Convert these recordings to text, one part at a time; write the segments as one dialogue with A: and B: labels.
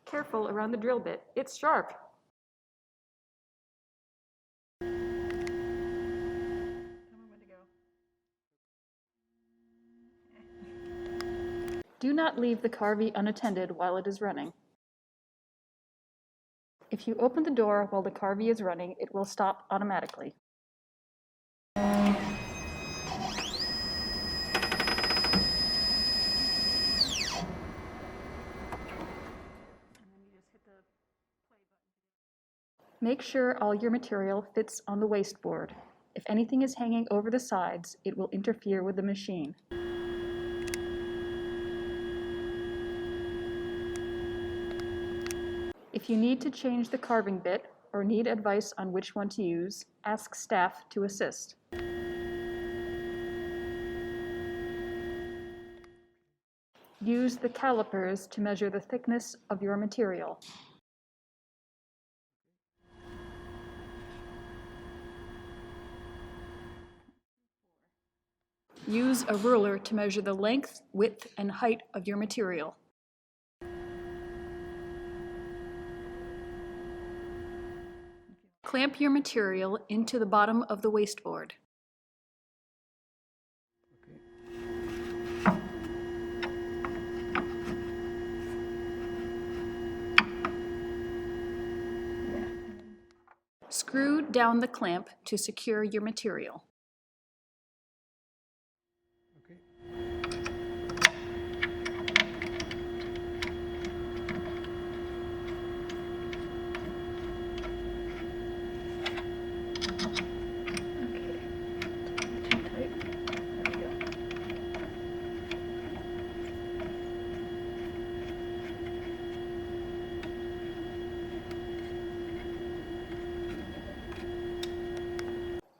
A: Careful around the drill bit, it's sharp. Do not leave the Carvey unattended while it is running. If you open the door while the Carvey is running, it will stop automatically. Make sure all your material fits on the wasteboard. If anything is hanging over the sides, it will interfere with the machine. If you need to change the carving bit or need advice on which one to use, ask staff to assist. Use the calipers to measure the thickness of your material. Use a ruler to measure the length, width, and height of your material. Clamp your material into the bottom of the wasteboard. Screw down the clamp to secure your material.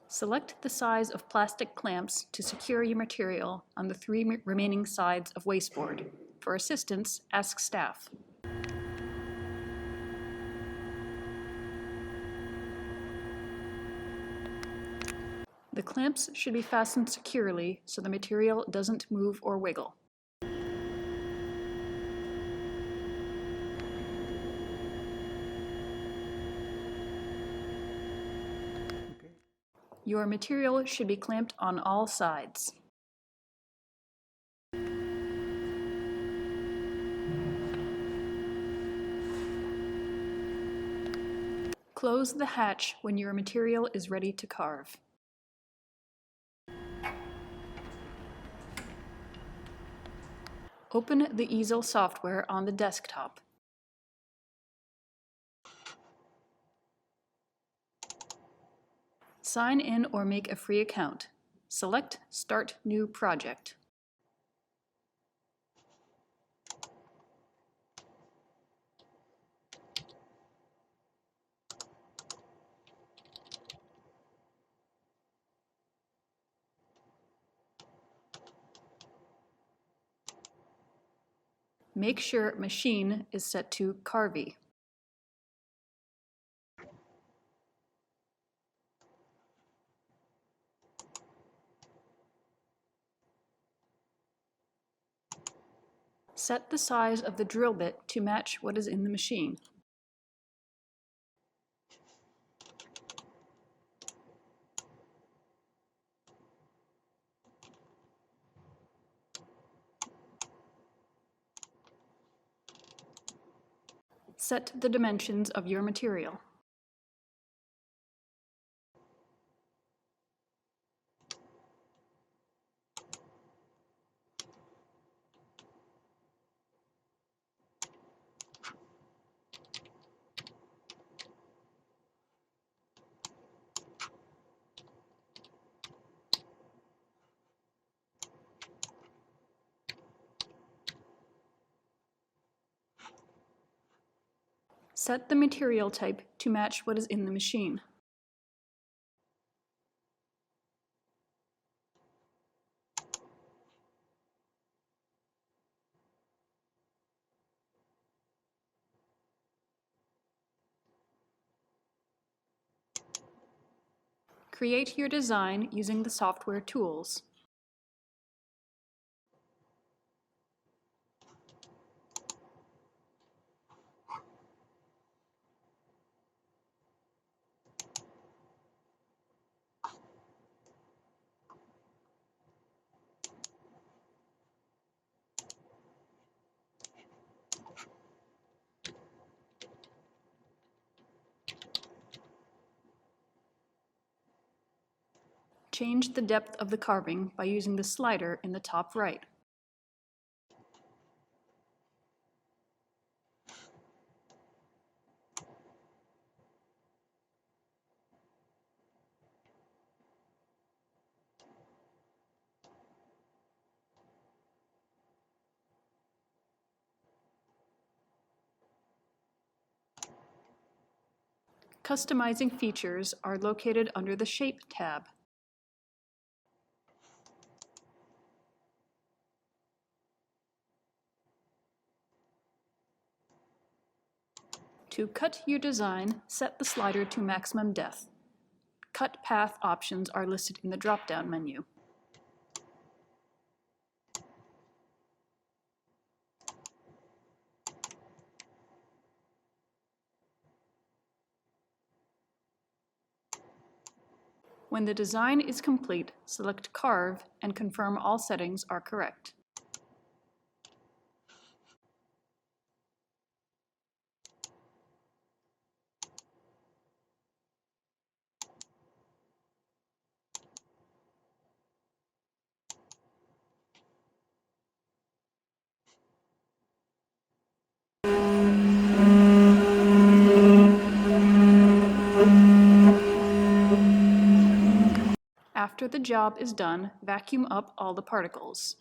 A: Select the size of plastic clamps to secure your material on the 3 remaining sides of wasteboard. For assistance, ask staff. The clamps should be fastened securely so the material doesn't move or wiggle. Your material should be clamped on all sides. Close the hatch when your material is ready to carve. Open the easel software on the desktop. Sign in or make a free account. Select Start New Project. Make sure Machine is set to Carvey. Set the size of the drill bit to match what is in the machine. Set the dimensions of your material. Set the material type to match what is in the machine. Create your design using the software tools. Change the depth of the carving by using the slider in the top right. Customizing features are located under the Shape tab. To cut your design, set the slider to maximum depth. Cut path options are listed in the drop-down menu. When the design is complete, select Carve and confirm all settings are correct. After the job is done, vacuum up all the particles.